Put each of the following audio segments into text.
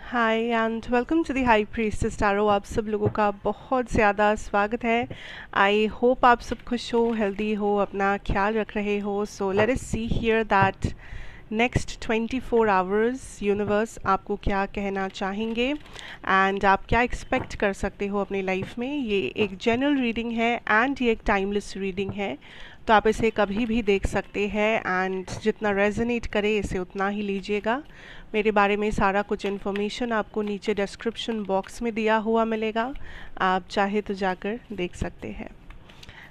Hi and welcome to the high priestess tarot. आप सब लोगों का बहुत ज़्यादा स्वागत है। आई होप आप सब खुश हो, हेल्दी हो, अपना ख्याल रख रहे हो। So let us see here that next 24 hours universe आपको क्या कहना चाहेंगे एंड आप क्या एक्सपेक्ट कर सकते हो अपनी लाइफ में। ये एक जनरल रीडिंग है एंड ये एक टाइमलेस रीडिंग है, तो आप इसे कभी भी देख सकते हैं एंड जितना रेजोनेट करे इसे उतना ही लीजिएगा। मेरे बारे में सारा कुछ इन्फॉर्मेशन आपको नीचे डिस्क्रिप्शन बॉक्स में दिया हुआ मिलेगा, आप चाहे तो जाकर देख सकते हैं।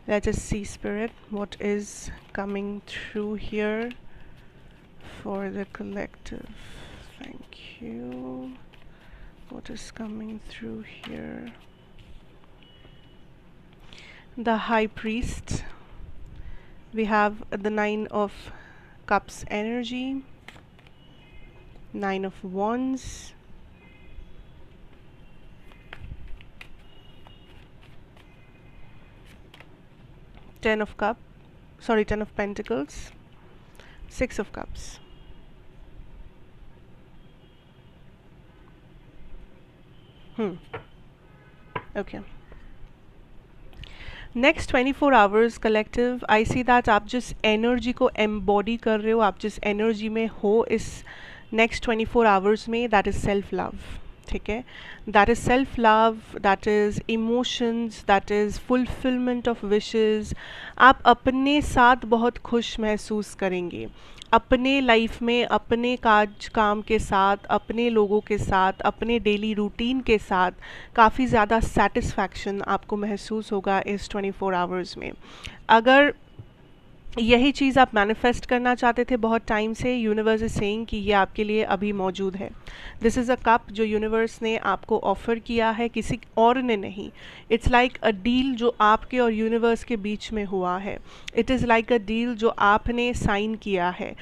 Let us see spirit what is coming through here for the collective. Thank you. What is coming through here? The high priest, we have the Nine of Cups energy, Nine of Wands, Ten of Pentacles, Six of Cups. Okay. Next 24 hours collective, I see that आप जिस energy को embody कर रहे हो, आप जिस energy में हो इस नेक्स्ट 24 आवर्स में, दैट इज़ सेल्फ लव। ठीक है, that is self love, that is emotions, that is fulfilment of wishes. आप अपने साथ बहुत खुश महसूस करेंगे, अपने लाइफ में, अपने काम के साथ, अपने लोगों के साथ, अपने डेली रूटीन के साथ काफ़ी ज़्यादा सेटिस्फैक्शन आपको महसूस होगा इस 24 आवर्स में। अगर यही चीज़ आप मैनिफेस्ट करना चाहते थे बहुत टाइम से, यूनिवर्स इज सेइंग कि ये आपके लिए अभी मौजूद है। दिस इज़ अ कप जो यूनिवर्स ने आपको ऑफ़र किया है, किसी और ने नहीं। इट्स लाइक अ डील जो आपके और यूनिवर्स के बीच में हुआ है। It is like a deal जो आपने साइन किया है,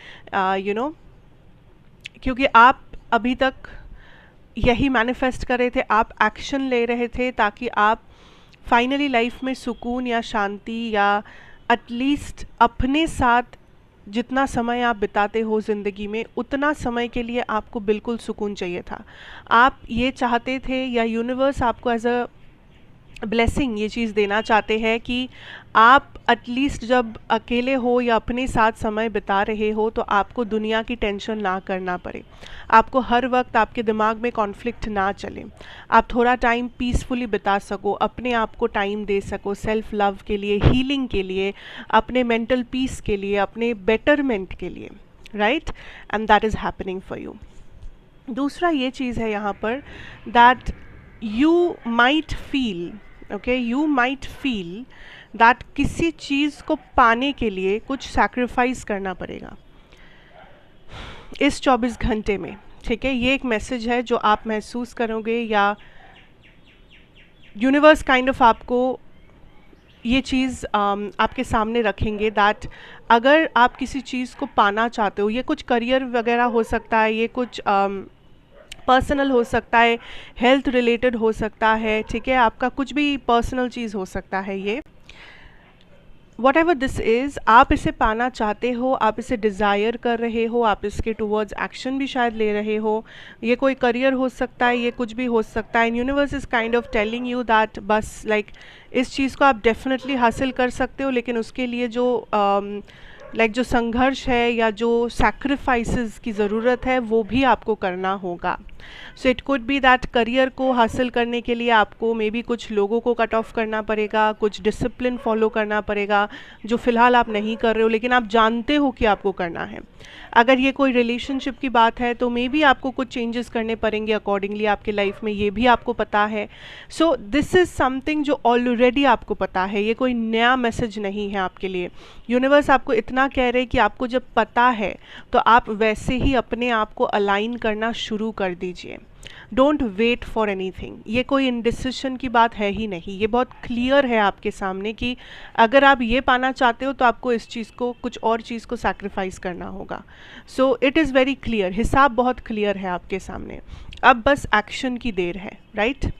क्योंकि आप अभी तक यही मैनिफेस्ट कर रहे थे, आप एक्शन ले रहे थे ताकि आप फाइनली लाइफ में सुकून या शांति या एटलीस्ट अपने साथ जितना समय आप बिताते हो ज़िंदगी में, उतना समय के लिए आपको बिल्कुल सुकून चाहिए था। आप ये चाहते थे या यूनिवर्स आपको एज अ ब्लेसिंग ये चीज़ देना चाहते हैं कि आप एटलीस्ट जब अकेले हो या अपने साथ समय बिता रहे हो तो आपको दुनिया की टेंशन ना करना पड़े, आपको हर वक्त आपके दिमाग में कॉन्फ्लिक्ट ना चले, आप थोड़ा टाइम पीसफुली बिता सको, अपने आप को टाइम दे सको सेल्फ लव के लिए, हीलिंग के लिए, अपने मेंटल पीस के लिए, अपने बेटरमेंट के लिए, right? And that is happening for you. दूसरा ये चीज़ है यहाँ पर that you might feel, okay, you might feel that किसी चीज़ को पाने के लिए कुछ सैक्रिफाइस करना पड़ेगा इस 24 घंटे में। ठीक है, ये एक मैसेज है जो आप महसूस करोगे या यूनिवर्स काइंड ऑफ आपको ये चीज़ आपके सामने रखेंगे दैट अगर आप किसी चीज़ को पाना चाहते हो, ये कुछ करियर वगैरह हो सकता है, ये कुछ पर्सनल हो सकता है, हेल्थ रिलेटेड हो सकता है, ठीक है, आपका कुछ भी पर्सनल चीज़ हो सकता है। ये वट एवर दिस इज़, आप इसे पाना चाहते हो, आप इसे डिज़ायर कर रहे हो, आप इसके टूवर्ड्स एक्शन भी शायद ले रहे हो। ये कोई करियर हो सकता है, ये कुछ भी हो सकता है। Universe is kind of telling you that बस लाइक इस चीज़ को आप डेफिनेटली हासिल कर सकते हो, लेकिन उसके लिए जो जो संघर्ष है या जो सैक्रिफाइसेस की ज़रूरत है वो भी आपको करना होगा। So it could be that career को हासिल करने के लिए आपको मे बी कुछ लोगों को कट ऑफ करना पड़ेगा, कुछ डिसिप्लिन फॉलो करना पड़ेगा जो फ़िलहाल आप नहीं कर रहे हो लेकिन आप जानते हो कि आपको करना है। अगर ये कोई रिलेशनशिप की बात है तो मे बी आपको कुछ चेंजेस करने पड़ेंगे अकॉर्डिंगली आपके लाइफ में, ये भी आपको पता है। सो दिस इज़ समथिंग जो ऑलरेडी आपको पता है, ये कोई नया मैसेज नहीं है आपके लिए। यूनिवर्स आपको इतना कह रहे हैं कि आपको जब पता है तो आप वैसे ही अपने आप को अलाइन करना शुरू कर दीजिए। Don't wait for anything. ये कोई इंडिसिशन की बात है ही नहीं, ये बहुत क्लियर है आपके सामने कि अगर आप ये पाना चाहते हो तो आपको इस चीज़ को, कुछ और चीज़ को सैक्रिफाइस करना होगा। So it is very clear, हिसाब बहुत क्लियर है आपके सामने, अब बस एक्शन की देर है, right?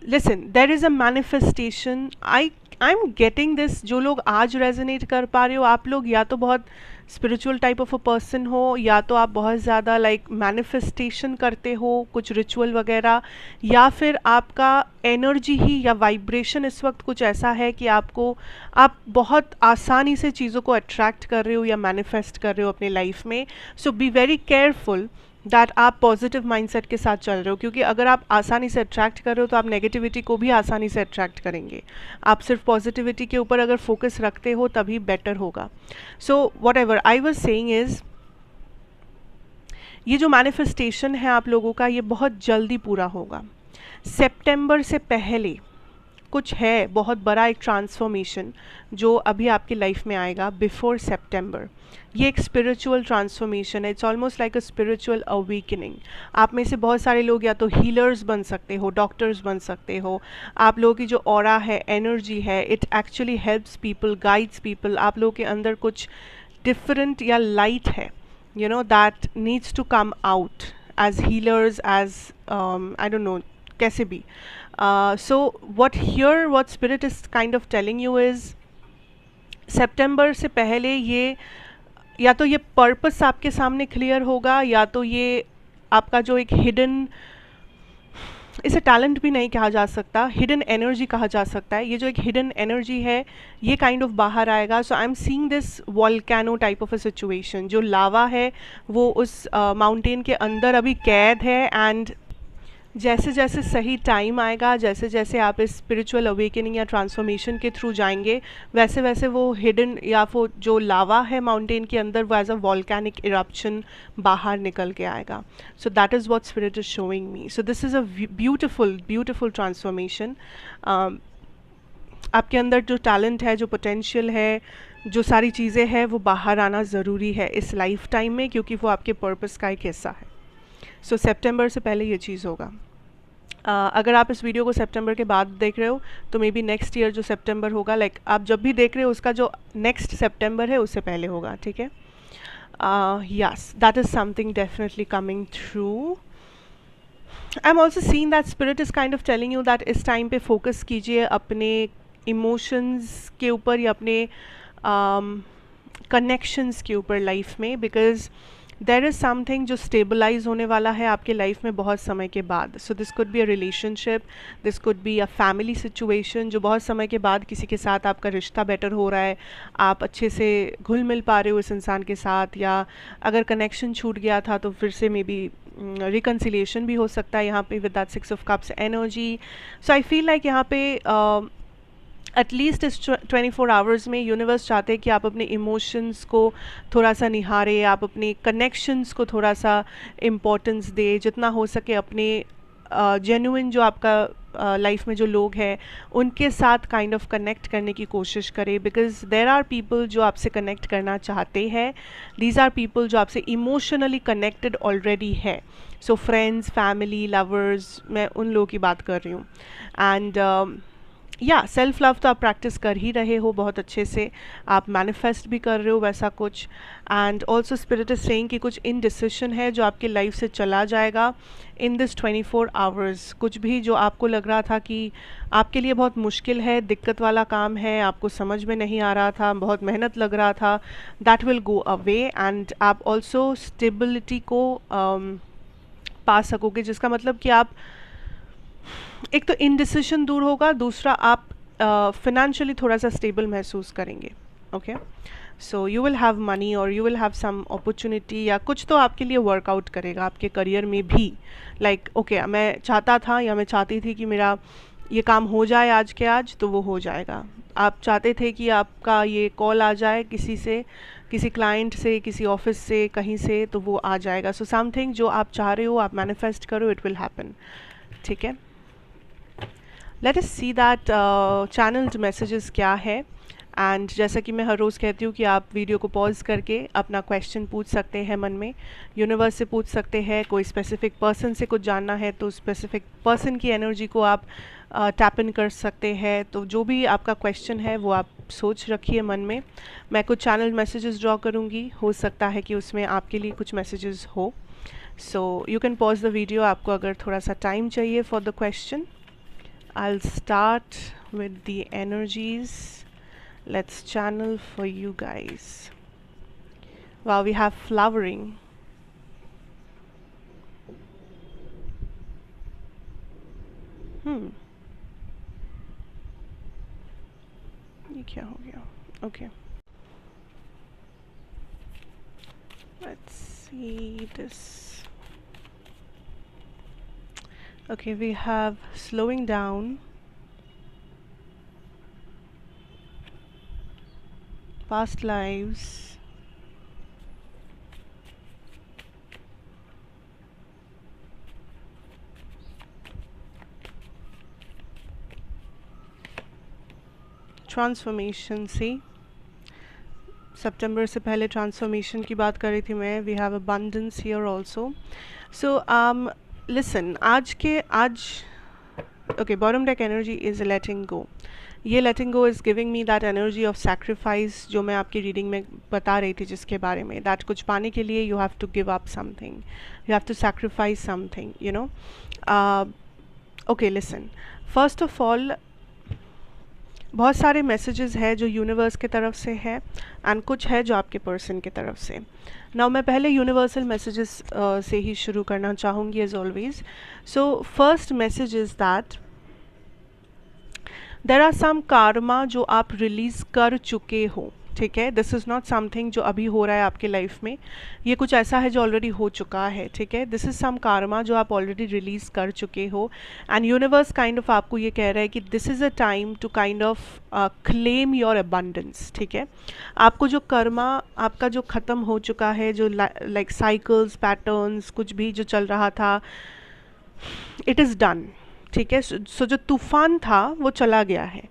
Listen, there is a manifestation. I am getting this, जो लोग आज रेजोनेट कर पा रहे हो, आप लोग या तो बहुत spiritual type of a person हो, या तो आप बहुत ज़्यादा लाइक मैनिफेस्टेशन करते हो कुछ रिचुअल वगैरह, या फिर आपका एनर्जी ही या वाइब्रेशन इस वक्त कुछ ऐसा है कि आप बहुत आसानी से चीज़ों को अट्रैक्ट कर रहे हो या मैनिफेस्ट कर रहे हो अपने लाइफ में. सो बी वेरी केयरफुल दैट आप पॉजिटिव माइंडसेट के साथ चल रहे हो, क्योंकि अगर आप आसानी से अट्रैक्ट कर रहे हो तो आप नेगेटिविटी को भी आसानी से अट्रैक्ट करेंगे. आप सिर्फ पॉजिटिविटी के ऊपर अगर फोकस रखते हो तभी बेटर होगा. So what ever I was saying is, ये जो मैनिफेस्टेशन है आप लोगों का, ये बहुत जल्दी पूरा होगा. सितंबर से पहले कुछ है बहुत बड़ा एक ट्रांसफॉर्मेशन जो अभी आपकी लाइफ में आएगा बिफोर सितंबर. ये एक स्पिरिचुअल ट्रांसफॉर्मेशन है. It's almost like a spiritual awakening. आप में से बहुत सारे लोग या तो हीलर्स बन सकते हो, डॉक्टर्स बन सकते हो. आप लोगों की जो ऑरा है, एनर्जी है, it actually helps people, guides people. आप लोगों के अंदर कुछ डिफरेंट या लाइट है, you know, that needs to come out as healers, as I don't know, kaise bhi. So what spirit is kind of telling you is, सितंबर से पहले ये या तो ये पर्पस आपके सामने क्लियर होगा, या तो ये आपका जो एक हिडन, इसे टैलेंट भी नहीं कहा जा सकता, हिडन एनर्जी कहा जा सकता है. ये जो एक हिडन एनर्जी है ये काइंड ऑफ बाहर आएगा. So I am seeing this volcano type of a situation. जो लावा है वो उस माउंटेन के अंदर अभी कैद है, एंड जैसे जैसे सही टाइम आएगा, जैसे जैसे आप इस स्पिरिचुअल अवेकनिंग या ट्रांसफॉर्मेशन के थ्रू जाएंगे, वैसे वैसे वो हिडन या वो जो लावा है माउंटेन के अंदर, वो एज अ वॉल्केनिक इरप्शन बाहर निकल के आएगा. So that is what spirit is showing me. So this is a beautiful beautiful transformation. आपके अंदर जो टैलेंट है, जो पोटेंशियल है, जो सारी चीज़ें हैं, वो बाहर आना ज़रूरी है इस लाइफ टाइम में, क्योंकि वो आपके पर्पस का एक हिस्सा है. सो सितंबर से पहले ये चीज़ होगा. अगर आप इस वीडियो को सितंबर के बाद देख रहे हो तो मे बी नेक्स्ट ईयर जो सितंबर होगा, लाइक आप जब भी देख रहे हो उसका जो नेक्स्ट सितंबर है उससे पहले होगा. ठीक है. Yes, that is something definitely coming through. I am also seeing that spirit is kind of telling you that इस टाइम पे फोकस कीजिए अपने इमोशंस के ऊपर या अपने कनेक्शंस के ऊपर लाइफ में, बिकॉज देर इज़ समथिंग जो स्टेबलाइज होने वाला है आपके लाइफ में बहुत समय के बाद. So this could be a relationship, this could be a family situation, जो बहुत समय के बाद किसी के साथ आपका रिश्ता बेटर हो रहा है, आप अच्छे से घुल मिल पा रहे हो इस इंसान के साथ, या अगर कनेक्शन छूट गया था तो फिर से मे बी रिकन्सिलिएशन भी हो सकता है यहाँ पे with that 6 of cups energy. So I feel like यहाँ पे एटलीस्ट इस 24 आवर्स में यूनिवर्स चाहते हैं कि आप अपने इमोशंस को थोड़ा सा निहारें, आप अपने कनेक्शंस को थोड़ा सा इम्पोर्टेंस दें, जितना हो सके अपने जेन्युइन जो आपका लाइफ में जो लोग हैं उनके साथ काइंड ऑफ कनेक्ट करने की कोशिश करें, बिकॉज देर आर पीपल जो आपसे कनेक्ट करना चाहते हैं. दीज आर पीपल जो आपसे इमोशनली कनेक्टेड ऑलरेडी है. सो फ्रेंड्स, फैमिली, लवर्स, मैं उन लोगों की बात कर रही हूँ. एंड या सेल्फ लव तो आप प्रैक्टिस कर ही रहे हो बहुत अच्छे से, आप मैनिफेस्ट भी कर रहे हो वैसा कुछ. And also spirit is saying कि कुछ इनडिसिशन है जो आपके लाइफ से चला जाएगा इन दिस 24 आवर्स. कुछ भी जो आपको लग रहा था कि आपके लिए बहुत मुश्किल है, दिक्कत वाला काम है, आपको समझ में नहीं आ रहा था, बहुत मेहनत लग रहा था, that will go away. And आप ऑल्सो स्टेबिलिटी को पा सकोगे, जिसका मतलब कि आप एक तो इनडिसिशन दूर होगा, दूसरा आप फिनेंशियली थोड़ा सा स्टेबल महसूस करेंगे. Okay. So you will have money और you will have some opportunity, या कुछ तो आपके लिए वर्कआउट करेगा आपके करियर में भी. लाइक ओके, मैं चाहता था या मैं चाहती थी कि मेरा ये काम हो जाए आज के आज, तो वो हो जाएगा. आप चाहते थे कि आपका ये कॉल आ जाए किसी से, किसी क्लाइंट से, किसी ऑफिस से, कहीं से, तो वो आ जाएगा. सो समथिंग जो आप चाह रहे हो, आप मैनिफेस्ट करो, इट विल हैपन. ठीक है. Late us see that channelled messages क्या है. एंड जैसा कि मैं हर रोज़ कहती हूँ कि आप वीडियो को पॉज करके अपना क्वेश्चन पूछ सकते हैं मन में, यूनिवर्स से पूछ सकते हैं. कोई स्पेसिफिक पर्सन से कुछ जानना है तो स्पेसिफिक पर्सन की एनर्जी को आप टैप इन कर सकते हैं. तो जो भी आपका क्वेश्चन है वो आप सोच रखिए मन में. मैं कुछ चैनल मैसेजेस ड्रॉ करूँगी, हो सकता है कि उसमें आपके लिए कुछ मैसेजेस हो. So you can pause the video, आपको अगर थोड़ा सा टाइम चाहिए for the question. I'll start with the energies. Let's channel for you guys. Wow, we have flowering. ये क्या हो गया? Okay. Let's see this. Okay, we have slowing down, past lives, transformation से सितंबर से पहले ट्रांसफॉर्मेशन की बात कर रही थी मैं. We have abundance here also. So listen, आज okay, bottom deck energy is letting go. ये letting go is giving me that energy of sacrifice जो मैं आपकी रीडिंग में बता रही थी, जिसके बारे में दैट कुछ पाने के लिए you have to give up something, you have to sacrifice something, you know. Okay, listen, first of all बहुत सारे मैसेजेस है जो यूनिवर्स की तरफ से है एंड कुछ है जो आपके पर्सन की तरफ से. नाउ मैं पहले यूनिवर्सल मैसेजेस से ही शुरू करना चाहूँगी as always. So first message is that there are some karma जो आप रिलीज़ कर चुके हो. ठीक है, दिस इज़ नॉट समथिंग जो अभी हो रहा है आपके लाइफ में, ये कुछ ऐसा है जो ऑलरेडी हो चुका है. ठीक है, दिस इज़ सम कार्मा जो आप ऑलरेडी रिलीज़ कर चुके हो एंड यूनिवर्स काइंड ऑफ आपको ये कह रहा है कि this is a time to kind of claim your abundance. ठीक है, आपको जो कर्मा आपका जो ख़त्म हो चुका है, जो लाइक साइकिल्स पैटर्न्स कुछ भी जो चल रहा था, इट इज़ डन. ठीक है, सो जो तूफ़ान था वो चला गया है,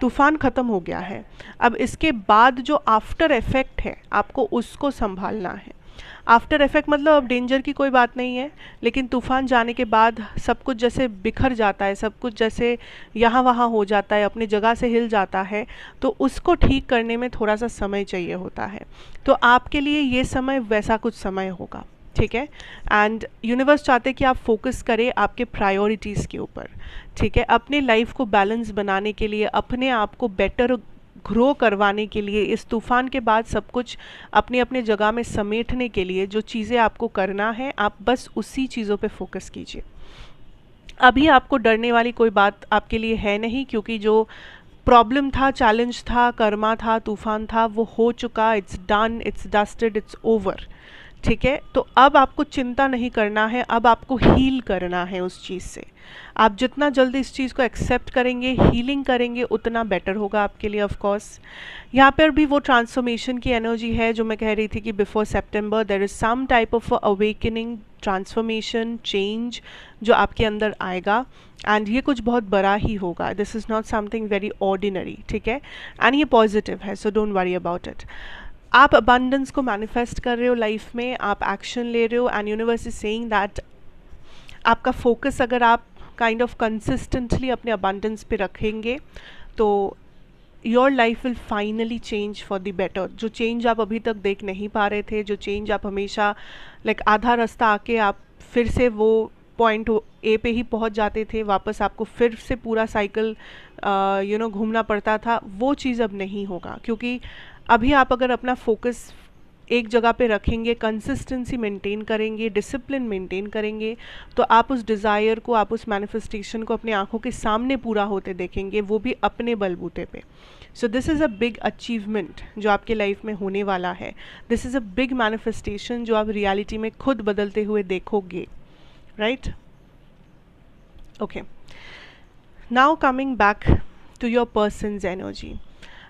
तूफ़ान ख़त्म हो गया है. अब इसके बाद जो आफ्टर इफ़ेक्ट है आपको उसको संभालना है. आफ्टर इफ़ेक्ट मतलब अब डेंजर की कोई बात नहीं है, लेकिन तूफ़ान जाने के बाद सब कुछ जैसे बिखर जाता है, सब कुछ जैसे यहाँ वहाँ हो जाता है, अपनी जगह से हिल जाता है, तो उसको ठीक करने में थोड़ा सा समय चाहिए होता है. तो आपके लिए ये समय वैसा कुछ समय होगा. ठीक है, एंड यूनिवर्स चाहते कि आप फोकस करें आपके प्रायोरिटीज़ के ऊपर. ठीक है, अपने लाइफ को बैलेंस बनाने के लिए, अपने आप को बेटर ग्रो करवाने के लिए, इस तूफ़ान के बाद सब कुछ अपने अपने जगह में समेटने के लिए जो चीज़ें आपको करना है, आप बस उसी चीज़ों पे फोकस कीजिए. अभी आपको डरने वाली कोई बात आपके लिए है नहीं, क्योंकि जो प्रॉब्लम था, चैलेंज था, कर्मा था, तूफ़ान था, वो हो चुका. It's done, it's dusted, it's over. ठीक है, तो अब आपको चिंता नहीं करना है, अब आपको हील करना है उस चीज़ से. आप जितना जल्दी इस चीज़ को एक्सेप्ट करेंगे, हीलिंग करेंगे, उतना बेटर होगा आपके लिए. ऑफ कोर्स यहाँ पर भी वो ट्रांसफॉर्मेशन की एनर्जी है जो मैं कह रही थी कि before September there is some type of awakening, transformation, change जो आपके अंदर आएगा एंड ये कुछ बहुत बड़ा ही होगा. This is not something very ordinary. ठीक है, एंड ये पॉजिटिव है, so don't worry about it. आप अबंडेंस को मैनिफेस्ट कर रहे हो लाइफ में, आप एक्शन ले रहे हो and universe is saying that आपका फोकस अगर आप काइंड ऑफ कंसिस्टेंटली अपने अबंडेंस पे रखेंगे तो your life will finally change for the better. जो चेंज आप अभी तक देख नहीं पा रहे थे, जो चेंज आप हमेशा लाइक आधा रास्ता आके आप फिर से वो पॉइंट ए पे ही पहुंच जाते थे, वापस आपको फिर से पूरा साइकिल घूमना पड़ता था, वो चीज़ अब नहीं होगा. क्योंकि अभी आप अगर अपना फोकस एक जगह पे रखेंगे, कंसिस्टेंसी मेंटेन करेंगे, डिसिप्लिन मेंटेन करेंगे, तो आप उस डिज़ायर को, आप उस मैनिफेस्टेशन को अपनी आंखों के सामने पूरा होते देखेंगे, वो भी अपने बलबूते पे. So this is a big achievement जो आपके लाइफ में होने वाला है. This is a big manifestation जो आप रियलिटी में खुद बदलते हुए देखोगे. Right, okay. Now coming back to your person's energy.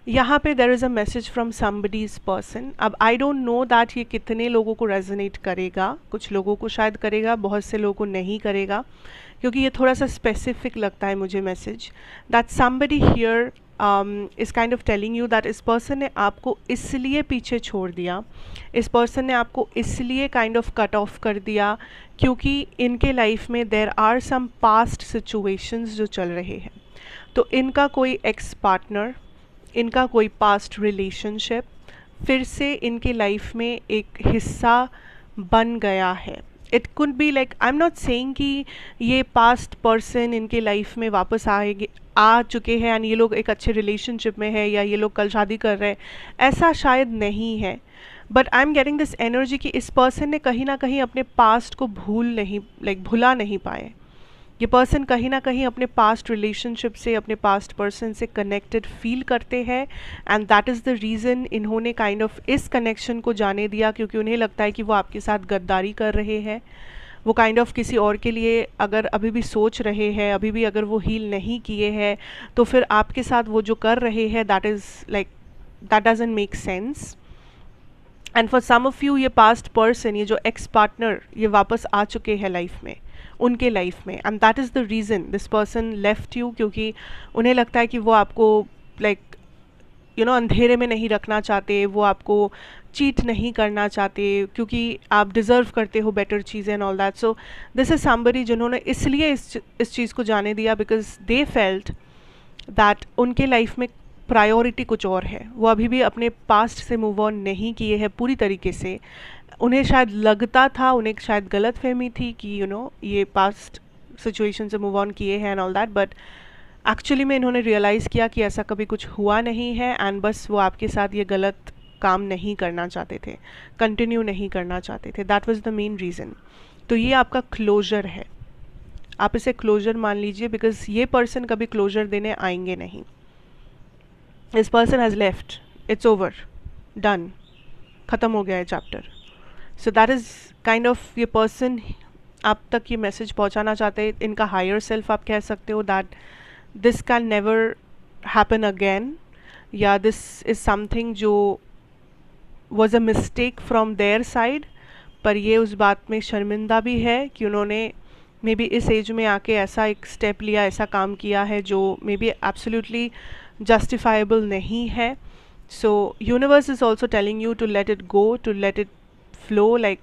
यहाँ पे there is a message from somebody's person. अब आई डोंट नो दैट ये कितने लोगों को रेजोनेट करेगा. कुछ लोगों को शायद करेगा, बहुत से लोगों को नहीं करेगा, क्योंकि ये थोड़ा सा स्पेसिफिक लगता है मुझे message. That somebody here is kind of telling you that इस पर्सन ने आपको इसलिए पीछे छोड़ दिया, इस पर्सन ने आपको इसलिए काइंड ऑफ कट ऑफ कर दिया क्योंकि इनके लाइफ में there are some past situations जो चल रहे हैं. तो इनका कोई एक्स पार्टनर, इनका कोई पास्ट रिलेशनशिप फिर से इनके लाइफ में एक हिस्सा बन गया है it could be like, I am not saying कि ये पास्ट पर्सन इनके लाइफ में वापस आएंगे, आ चुके हैं एंड ये लोग एक अच्छे रिलेशनशिप में है या ये लोग कल शादी कर रहे हैं, ऐसा शायद नहीं है। But I am getting this energy कि इस पर्सन ने कहीं ना कहीं अपने पास्ट को भुला नहीं पाए। ये पर्सन कहीं ना कहीं अपने पास्ट रिलेशनशिप से, अपने पास्ट पर्सन से कनेक्टेड फील करते हैं and that is the reason इन्होंने काइंड ऑफ इस कनेक्शन को जाने दिया, क्योंकि उन्हें लगता है कि वो आपके साथ गद्दारी कर रहे हैं। वो काइंड ऑफ किसी और के लिए अगर अभी भी सोच रहे हैं, अभी भी अगर वो हील नहीं किए हैं, तो फिर आपके साथ वो जो कर रहे हैं that is like, that doesn't make sense. And for some of you ये पास्ट पर्सन, ये जो एक्स पार्टनर, ये वापस आ चुके हैं लाइफ में, उनके लाइफ में, and that is the reason this person left you, क्योंकि उन्हें लगता है कि वो आपको लाइक अंधेरे में नहीं रखना चाहते, वो आपको चीट नहीं करना चाहते, क्योंकि आप डिज़र्व करते हो बेटर चीज़ें and all that. So this is somebody जिन्होंने इसलिए इस चीज़ को जाने दिया बिकॉज दे फेल्ट दैट उनके लाइफ में प्रायोरिटी कुछ और है। वो अभी भी अपने पास्ट से मूव ऑन नहीं किए हैं पूरी तरीके से। उन्हें शायद लगता था, उन्हें शायद गलत फहमी थी कि ये पास्ट सिचुएशन से मूव ऑन किए हैं and all that, but actually में इन्होंने रियलाइज़ किया कि ऐसा कभी कुछ हुआ नहीं है एंड बस वो आपके साथ ये गलत काम नहीं करना चाहते थे, कंटिन्यू नहीं करना चाहते थे। That was the main reason. तो ये आपका क्लोजर है, आप इसे क्लोजर मान लीजिए, बिकॉज ये पर्सन कभी क्लोजर देने आएंगे नहीं। This person has left, it's over, done, ख़त्म हो गया है chapter. So that is kind of, ये पर्सन आप तक ये मैसेज पहुंचाना चाहते हैं, इनका हायर सेल्फ आप कह सकते हो, that this can never happen again, या दिस इज़ समथिंग जो was a mistake from their side. पर ये उस बात में शर्मिंदा भी है कि उन्होंने मे बी इस एज में आके ऐसा एक स्टेप लिया, ऐसा काम किया है जो मे बी एब्सोल्युटली जस्टिफाइबल नहीं है। So universe is also telling you to let it go, to let it flow, like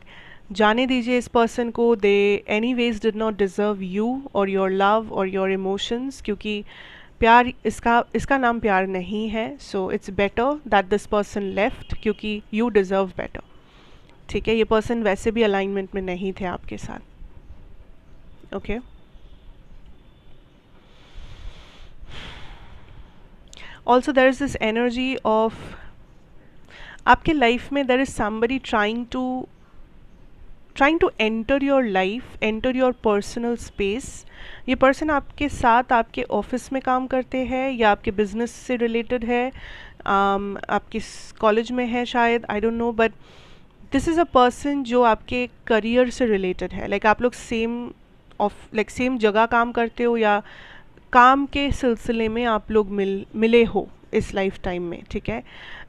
जाने दीजिए इस पर्सन को। They anyways did not deserve you और योर लव और योर इमोशंस, क्योंकि प्यार, इसका नाम प्यार नहीं है। So it's better that this person left, क्योंकि यू डिज़र्व बेटर। ठीक है, ये पर्सन वैसे भी अलाइनमेंट में नहीं थे आपके साथ। Okay, also there is this energy of, आपके लाइफ में there is somebody trying to enter your life, enter your personal space. ये पर्सन आपके साथ आपके ऑफिस में काम करते हैं या आपके बिजनेस से रिलेटेड है, आपके कॉलेज में है शायद, I don't know, but this is a person जो आपके करियर से रिलेटेड है। लाइक आप लोग सेम जगह काम करते हो या काम के सिलसिले में आप लोग मिले हो इस लाइफ टाइम में, ठीक है।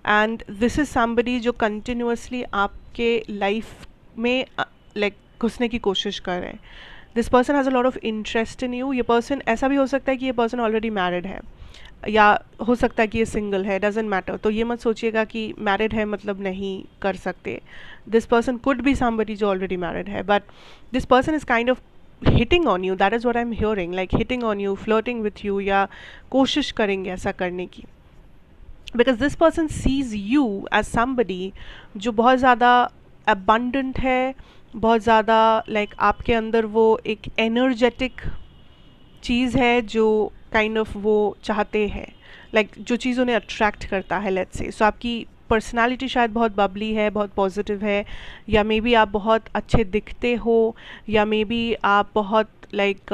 एंड दिस इज़ समबडी जो कंटिन्यूसली आपके लाइफ में लाइक घुसने की कोशिश कर रहे हैं। This person has a lot of interest in you. ये पर्सन, ऐसा भी हो सकता है कि ये पर्सन ऑलरेडी मैरिड है, या हो सकता है कि ये सिंगल है, डजेंट मैटर। तो ये मत सोचिएगा कि मैरिड है मतलब नहीं कर सकते। This person could be somebody जो ऑलरेडी मैरिड है, but this person is kind of hitting on you, that is what I am hearing, like hitting on you, flirting with you, या कोशिश करेंगे ऐसा करने की। Because this person sees you as somebody जो बहुत ज़्यादा अबंडेंट है, बहुत ज़्यादा लाइक आपके अंदर वो एक एनर्जेटिक चीज़ है जो काइंड ऑफ वो चाहते हैं, लाइक जो चीज़ उन्हें अट्रैक्ट करता है, लेट्स से। सो आपकी पर्सनालिटी शायद बहुत बबली है, बहुत पॉजिटिव है, या मे बी आप बहुत अच्छे दिखते हो, या मे बी आप बहुत लाइक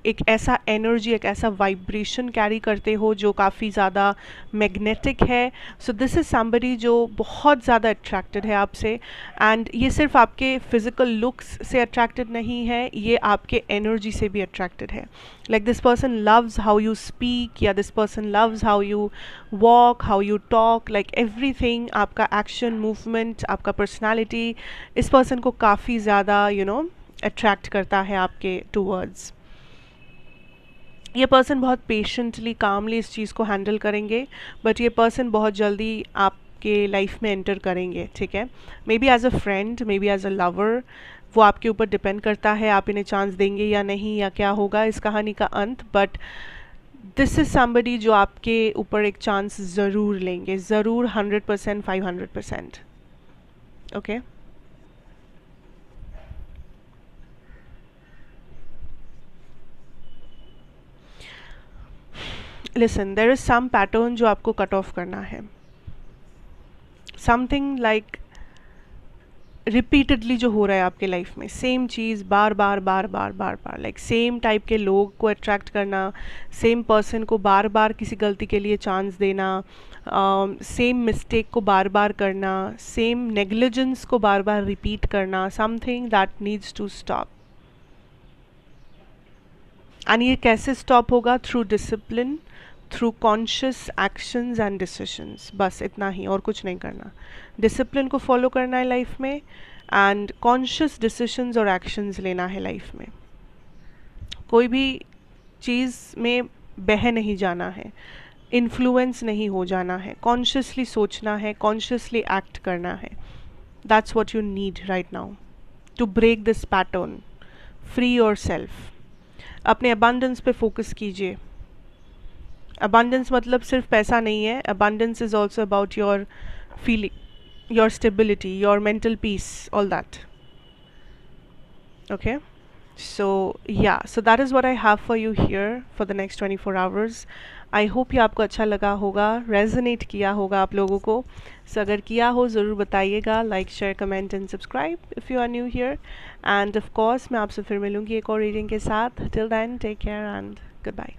एक ऐसा एनर्जी, एक ऐसा वाइब्रेशन कैरी करते हो जो काफ़ी ज़्यादा मैग्नेटिक है। सो दिस इज़ समबडी जो बहुत ज़्यादा अट्रैक्टेड है आपसे, एंड ये सिर्फ आपके फिज़िकल लुक्स से अट्रैक्टेड नहीं है, ये आपके एनर्जी से भी अट्रैक्टेड है। Like this person loves how you speak, या this person loves how you walk, how you talk, like everything, आपका एक्शन, मूवमेंट, आपका पर्सनालिटी इस पर्सन को काफ़ी ज़्यादा अट्रैक्ट करता है आपके टूवर्ड्स। ये पर्सन बहुत पेशेंटली, कामली इस चीज़ को हैंडल करेंगे, बट ये पर्सन बहुत जल्दी आपके लाइफ में एंटर करेंगे, ठीक है। Maybe as a friend, maybe as a lover, वो आपके ऊपर डिपेंड करता है आप इन्हें चांस देंगे या नहीं, या क्या होगा इस कहानी का अंत। बट दिस इज़ समबडी जो आपके ऊपर एक चांस ज़रूर लेंगे, ज़रूर, 100%, 500%। Okay, listen, there is some pattern जो आपको कट ऑफ करना है. समथिंग लाइक रिपीटेडली जो हो रहा है आपके लाइफ में, सेम चीज़ बार बार बार बार बार बार, लाइक सेम टाइप के लोग को अट्रैक्ट करना, सेम पर्सन को बार बार किसी गलती के लिए चांस देना, सेम मिस्टेक को बार बार करना, सेम नेग्लिजेंस को बार बार रिपीट करना, something that needs to stop. And ये कैसे स्टॉप होगा? Through discipline, through conscious actions and decisions. बस इतना ही, और कुछ नहीं करना. डिसिप्लिन को फॉलो करना है लाइफ में, एंड कॉन्शियस डिसीजंस और एक्शंस लेना है लाइफ में. कोई भी चीज़ में बह नहीं जाना है, इन्फ्लुएंस नहीं हो जाना है, कॉन्शियसली सोचना है, कॉन्शियसली एक्ट करना है. That's what you need right now to break this pattern. Free yourself. अपने अबंडेंस पे फोकस कीजिए. अबंडेंस मतलब सिर्फ पैसा नहीं है. Abundance is also about your feeling, your stability, your mental peace, all that. Okay, so yeah, so that is what I have for you here for the next 24 hours. I hope ये आपको अच्छा लगा होगा, resonate किया होगा आप लोगों को. so अगर किया हो ज़रूर बताइएगा. Like, share, comment and subscribe if you are new here. And of course मैं आपसे फिर मिलूँगी एक और रीडिंग के साथ. Till then take care and good bye.